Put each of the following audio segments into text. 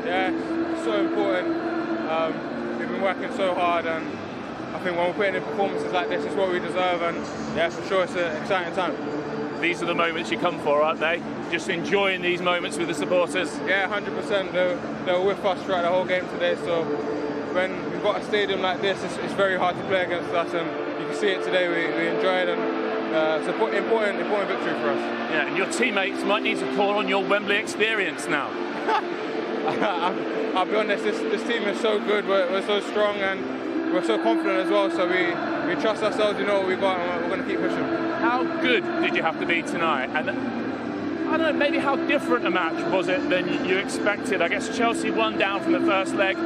Yeah, it's so important. We've been working so hard, and I think when we're putting in performances like this, it's what we deserve, and yeah, for sure it's an exciting time. These are the moments you come for, aren't they? Just enjoying these moments with the supporters? Yeah, 100%. They were with us throughout the whole game today, so when we've got a stadium like this, it's very hard to play against us, and you can see it today. We enjoy it, and it's an important victory for us. Yeah, and your teammates might need to call on your Wembley experience now. I'll be honest, this team is so good, we're so strong, and we're so confident as well, so we trust ourselves, we know what we've got, and we're going to keep pushing. How good did you have to be tonight? And I don't know, maybe how different a match was it than you expected? I guess Chelsea won down from the first leg.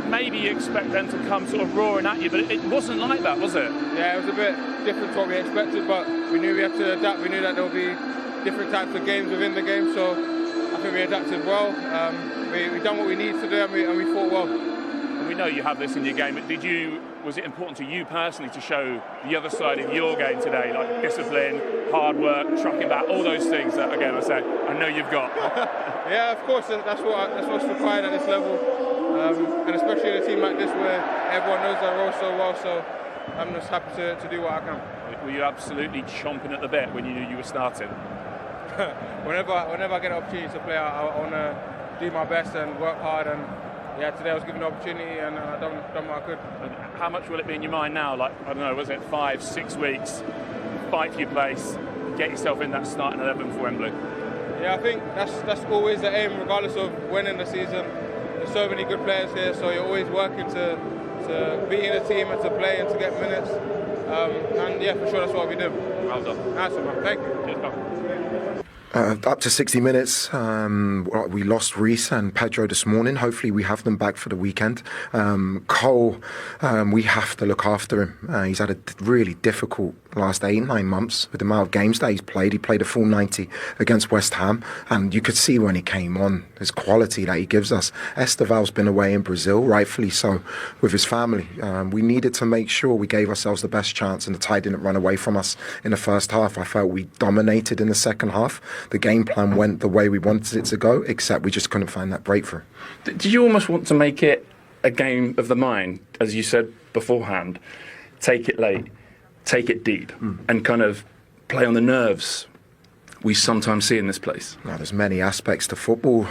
Maybe you expect them to come sort of roaring at you, but it wasn't like that, was it? Yeah, it was a bit different to what we expected, but we knew we had to adapt. We knew that there would be different types of games within the game, so I think we adapted well. We done what we needed to do, and we fought well. And we know you have this in your game, but was it important to you personally to show the other side of your game today, like discipline, hard work, trucking back, all those things that, again, I know you've got? Yeah, of course, that's what's required at this level. And especially in a team like this where everyone knows their role so well, so I'm just happy to do what I can. Were you absolutely chomping at the bit when you knew you were starting? whenever I get an opportunity to play, I want to do my best and work hard, and yeah, today I was given an opportunity and I done what I could. And how much will it be in your mind now? Like, I don't know, was it 5-6 weeks, fight for your place, get yourself in that starting 11 for Wembley? Yeah, I think that's always the aim, regardless of winning the season. There's so many good players here, so you're always working to be in a team and to play and to get minutes. And yeah, for sure, that's what we do. Well done. Nice one, man. Thank you. Cheers, pal. Up to 60 minutes, we lost Reece and Pedro this morning. Hopefully we have them back for the weekend. Cole, we have to look after him. He's had a really difficult last 8-9 months with the amount of games that he's played. He played a full 90 against West Ham, and you could see when he came on his quality that he gives us. Esteval's been away in Brazil, rightfully so, with his family. We needed to make sure we gave ourselves the best chance, and the tide didn't run away from us in the first half. I felt we dominated in the second half. The game plan went the way we wanted it to go, except we just couldn't find that breakthrough. Did you almost want to make it a game of the mind, as you said beforehand? Take it late, take it deep, and kind of play on the nerves we sometimes see in this place? Now, there's many aspects to football,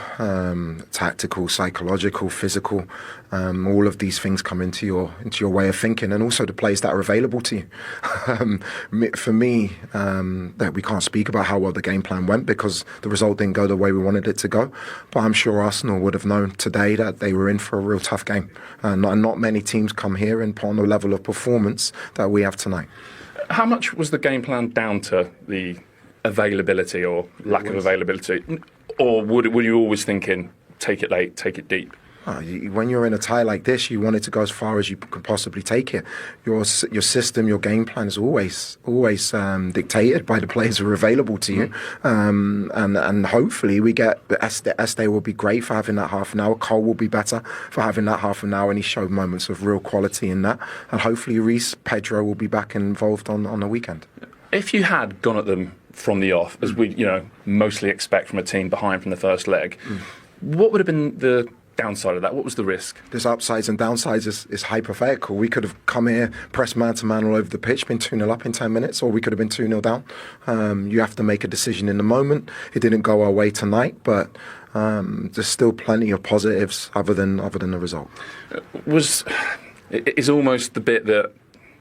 tactical, psychological, physical. All of these things come into your way of thinking, and also the plays that are available to you. For me, that we can't speak about how well the game plan went because the result didn't go the way we wanted it to go. But I'm sure Arsenal would have known today that they were in for a real tough game. And not many teams come here and put on the level of performance that we have tonight. How much was the game plan down to the availability or lack of availability, or were you always thinking take it late, take it deep? When you're in a tie like this, you want it to go as far as you could possibly take it. Your system, your game plan is always dictated by the players who are available to you. And hopefully we get Este will be great for having that half an hour. Cole will be better for having that half an hour, and he showed moments of real quality in that. And hopefully Reece, Pedro will be back involved on the weekend. If you had gone at them from the off, as we mostly expect from a team behind from the first leg, what would have been the downside of that? What was the risk? There's upsides and downsides. Is hypothetical. We could have come here, pressed man-to-man all over the pitch, been 2-0 up in 10 minutes, or we could have been 2-0 down. You have to make a decision in the moment. It didn't go our way tonight, but there's still plenty of positives other than the result. Is almost the bit that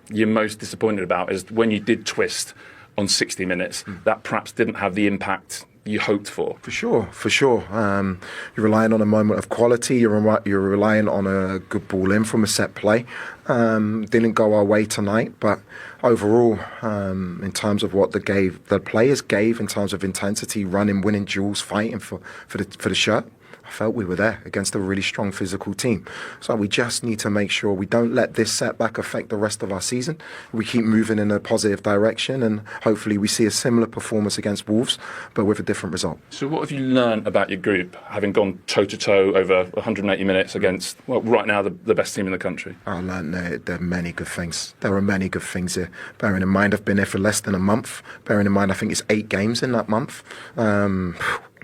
you're most disappointed about is when you did twist on 60 minutes, that perhaps didn't have the impact you hoped for. For sure. You're relying on a moment of quality. You're relying on a good ball in from a set play. Didn't go our way tonight, but overall, in terms of what the players gave in terms of intensity, running, winning duels, fighting for the shirt, I felt we were there against a really strong physical team. So we just need to make sure we don't let this setback affect the rest of our season. We keep moving in a positive direction, and hopefully we see a similar performance against Wolves, but with a different result. So what have you learned about your group, having gone toe-to-toe over 180 minutes against, well, right now, the best team in the country? I learned there are many good things. There are many good things here. Bearing in mind I've been here for less than a month. Bearing in mind I think it's 8 games in that month.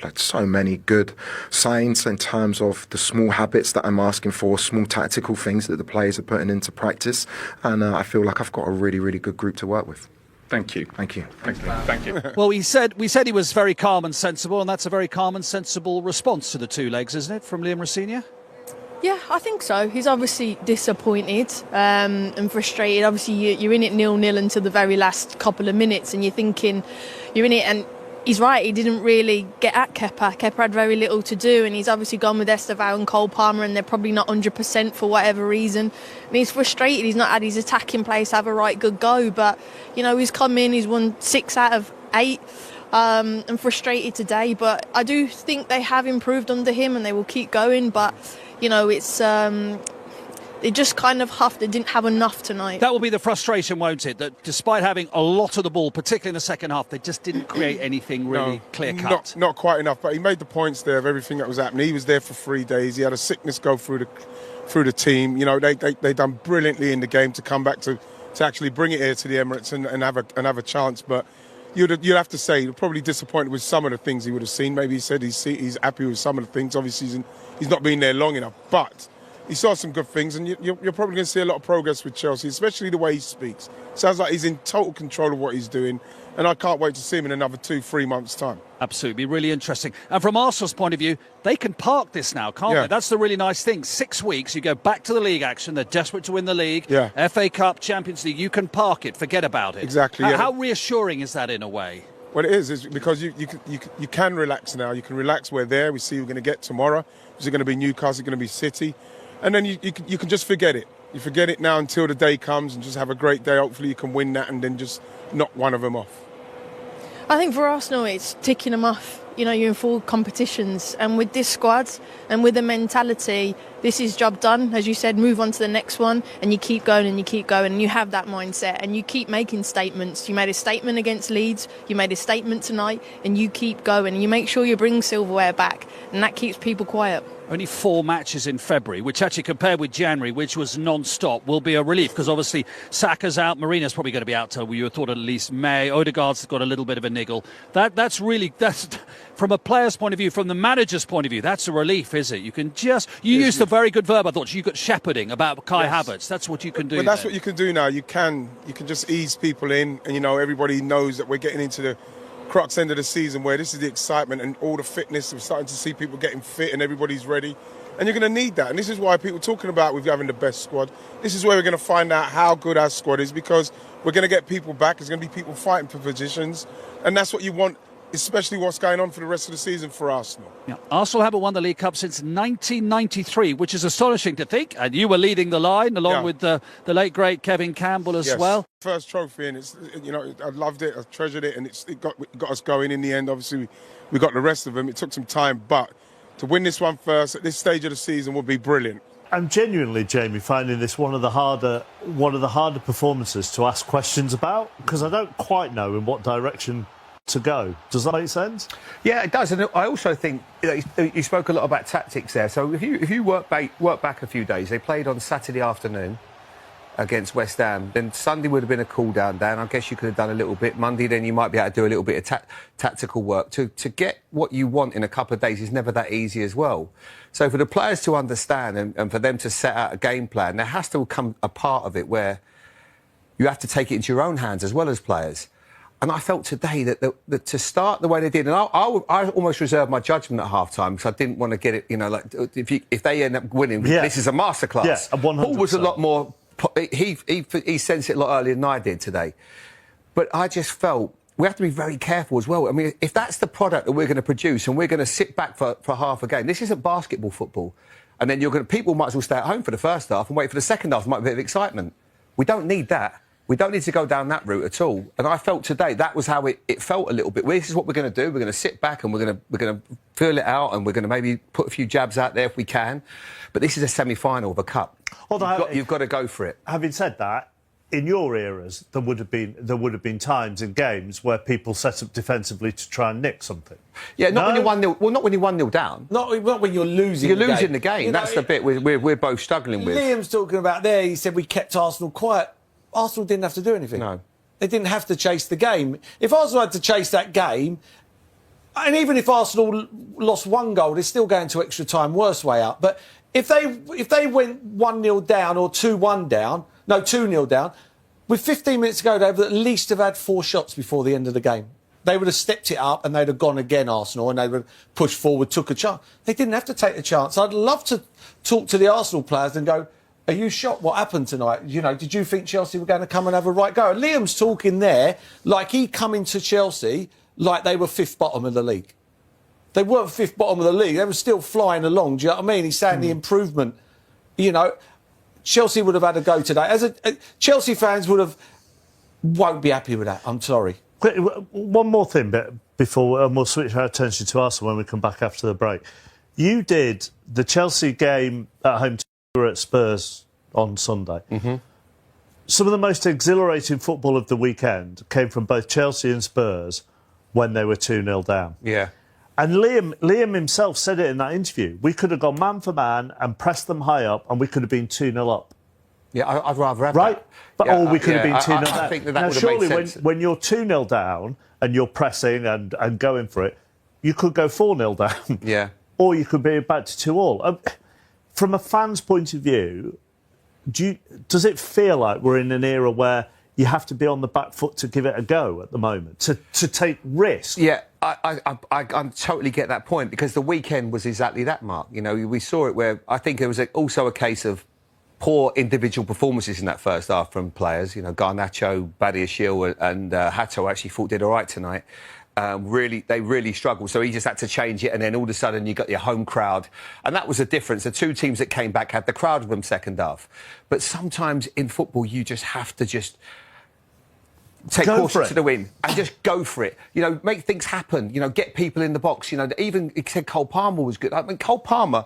like so many good signs in terms of the small habits that I'm asking for, small tactical things that the players are putting into practice, and I feel like I've got a really, really good group to work with. Thank you. Thank you. Thank you. Well, we said he was very calm and sensible, and that's a very calm and sensible response to the 2 legs, isn't it, from Liam Rosenior? Yeah, I think so. He's obviously disappointed and frustrated. Obviously, you're in it 0-0 until the very last couple of minutes, and you're thinking you're in it. And he's right, he didn't really get at Kepa. Kepa had very little to do, and he's obviously gone with Estevao and Cole Palmer, and they're probably not 100% for whatever reason. And he's frustrated. He's not had his attacking place have a right good go. But, you know, he's come in, he's won 6 out of 8. And frustrated today. But I do think they have improved under him, and they will keep going. But you know, it's they just kind of huffed. They didn't have enough tonight. That will be the frustration, won't it? That despite having a lot of the ball, particularly in the second half, they just didn't create anything really clear-cut. Not quite enough, but he made the points there of everything that was happening. He was there for 3 days. He had a sickness go through the team. You know, they done brilliantly in the game to come back to actually bring it here to the Emirates and have a chance. But you'd have to say you're probably disappointed with some of the things he would have seen. Maybe he said he's happy with some of the things. Obviously, he's not been there long enough, but he saw some good things, and you're probably going to see a lot of progress with Chelsea, especially the way he speaks. Sounds like he's in total control of what he's doing, and I can't wait to see him in another 2-3 months' time. Absolutely, really interesting. And from Arsenal's point of view, they can park this now, can't they? That's the really nice thing. 6 weeks, you go back to the league action. They're desperate to win the league. Yeah. FA Cup, Champions League, you can park it, forget about it. Exactly. How reassuring is that in a way? Well, it is because you can relax now. You can relax. We're there. We see we're going to get tomorrow. Is it going to be Newcastle? Is it going to be City? And then you can just forget it. You forget it now until the day comes and just have a great day. Hopefully you can win that and then just knock one of them off. I think for Arsenal, it's ticking them off. You know, you're in full competitions, and with this squad and with the mentality, this is job done. As you said, move on to the next one, and you keep going and you keep going, and you have that mindset, and you keep making statements. You made a statement against Leeds, you made a statement tonight, and you keep going, and you make sure you bring silverware back, and that keeps people quiet. Only 4 matches in February, which actually compared with January, which was non-stop, will be a relief because obviously Saka's out, Marina's probably going to be out till you thought at least May. Odegaard's got a little bit of a niggle. That's from a player's point of view, from the manager's point of view, that's a relief, is it? You can you used a very good verb, I thought. You got shepherding about Kai Havertz. That's what you can do. Well, that's what you can do now. You can just ease people in, and you know everybody knows that we're getting into the crux end of the season where this is the excitement and all the fitness. We're starting to see people getting fit and everybody's ready. And you're going to need that. And this is why people talking about we're having the best squad. This is where we're going to find out how good our squad is, because we're going to get people back. There's going to be people fighting for positions. And that's what you want, especially what's going on for the rest of the season for Arsenal. Yeah. Arsenal haven't won the League Cup since 1993, which is astonishing to think. And you were leading the line along with the late, great Kevin Campbell as well. First trophy, and it's, you know, I loved it, I treasured it, and it got us going in the end. Obviously, we got the rest of them. It took some time, but to win this one first at this stage of the season would be brilliant. I'm genuinely, Jamie, finding this one of the harder performances to ask questions about, because I don't quite know in what direction to go. Does that make sense? Yeah, it does. And I also think you spoke a lot about tactics there. So if you work back a few days, they played on Saturday afternoon against West Ham. Then Sunday would have been a cool down. I guess you could have done a little bit. Monday, then you might be able to do a little bit of tactical work. To get what you want in a couple of days is never that easy as well. So for the players to understand and for them to set out a game plan, there has to come a part of it where you have to take it into your own hands as well as players. And I felt today that to start the way they did, and I almost reserved my judgment at half-time because I didn't want to get it, you know, like if they end up winning, this is a masterclass. Yeah, 100%. Paul was a lot more. He sensed it a lot earlier than I did today. But I just felt we have to be very careful as well. I mean, if that's the product that we're going to produce and we're going to sit back for half a game, this isn't basketball football. And then people might as well stay at home for the first half and wait for the second half. There might be a bit of excitement. We don't need that. We don't need to go down that route at all. And I felt today that was how it felt a little bit. This is what we're going to do. We're going to sit back and we're going to feel it out, and we're going to maybe put a few jabs out there if we can. But this is a semi-final of a cup. You've got to go for it. Having said that, in your eras, there would have been times in games where people set up defensively to try and nick something. Yeah, not when you're 1-0. Well, not when you're 1-0 down. Not when you're losing. You're losing the game. You know, that's the bit we're both struggling with. Liam's talking about there. He said we kept Arsenal quiet. Arsenal didn't have to do anything. No. They didn't have to chase the game. If Arsenal had to chase that game, And even if Arsenal lost 1 goal, they're still going to extra time, worst way out. But if they went 1-0 down or 2-1 down, no, 2-0 down, with 15 minutes to go, they would at least have had 4 shots before the end of the game. They would have stepped it up and they'd have gone again, Arsenal, and they would have pushed forward, took a chance. They didn't have to take the chance. I'd love to talk to the Arsenal players and go, are you shocked what happened tonight? You know, did you think Chelsea were going to come and have a right go? And Liam's talking there like he come into Chelsea like they were 5th bottom of the league. They weren't 5th bottom of the league. They were still flying along. Do you know what I mean? He's saying the improvement. You know, Chelsea would have had a go today. Chelsea fans won't be happy with that. I'm sorry. One more thing before we'll switch our attention to Arsenal when we come back after the break. You did the Chelsea game at home at Spurs on Sunday. Mm-hmm. Some of the most exhilarating football of the weekend came from both Chelsea and Spurs when they were 2-0 down. Yeah. And Liam himself said it in that interview. We could have gone man for man and pressed them high up and we could have been 2-0 up. Yeah, I'd rather have right? that. But yeah, we could have been 2-0 down. I think that now, would have surely made sense. when you're 2-0 down and you're pressing and going for it, you could go 4-0 down. Yeah. Or you could be back to 2-2. From a fan's point of view, does it feel like we're in an era where you have to be on the back foot to give it a go at the moment, to take risks? Yeah, I totally get that point, because the weekend was exactly that, Mark. You know, we saw it where I think it was also a case of poor individual performances in that first half from players. You know, Garnacho, Badiashile and Hato actually did all right tonight. They really struggled. So he just had to change it, and then all of a sudden you got your home crowd, and that was the difference. The 2 teams that came back had the crowd with them second half. But sometimes in football you just have to take caution to the wind and just go for it. You know, make things happen. You know, get people in the box. You know, even he said Cole Palmer was good. I mean, Cole Palmer,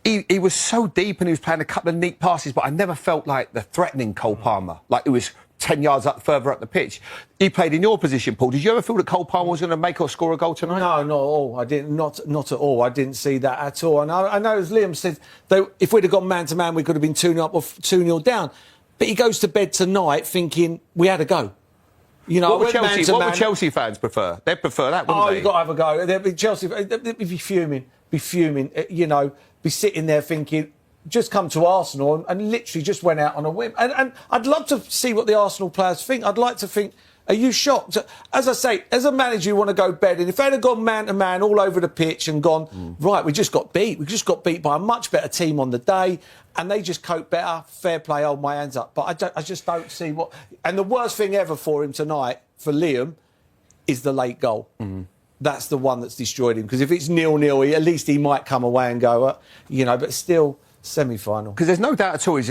he was so deep and he was playing a couple of neat passes, but I never felt like the threatening Cole Palmer, like it was 10 yards further up the pitch. He played in your position, Paul. Did you ever feel that Cole Palmer was going to make or score a goal tonight? No, not at all. I didn't. Not at all. I didn't see that at all. And I know, as Liam said, if we'd have gone man to man, we could have been 2-0 up or 2-0 down. But he goes to bed tonight thinking we had a go. You know, what would Chelsea fans prefer? They'd prefer that, wouldn't they? You've got to have a go. They'd be Chelsea. They'd be fuming. You know, be sitting there thinking, just come to Arsenal and literally just went out on a whim. And I'd love to see what the Arsenal players think. I'd like to think, are you shocked? As I say, as a manager, you want to go bed. And if they'd have gone man to man all over the pitch and gone, right, we just got beat. We just got beat by a much better team on the day. And they just cope better. Fair play, hold my hands up. But I just don't see what... And the worst thing ever for him tonight, for Liam, is the late goal. Mm-hmm. That's the one that's destroyed him. Because if it's 0-0, at least he might come away and go, you know, but still... semi-final. Because there's no doubt at all he's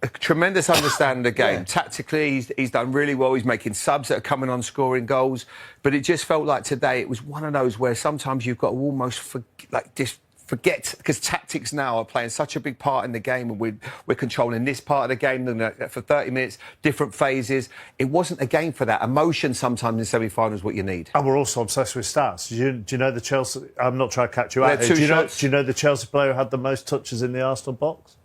a tremendous understanding of the game. Yeah. Tactically, he's done really well. He's making subs that are coming on, scoring goals. But it just felt like today it was one of those where sometimes you've got to almost forget, because tactics now are playing such a big part in the game, and we're controlling this part of the game for 30 minutes, different phases. It wasn't a game for that. Emotion sometimes in semi-finals is what you need. And we're also obsessed with stats. Do you know the Chelsea... I'm not trying to catch you out. Do you know the Chelsea player who had the most touches in the Arsenal box?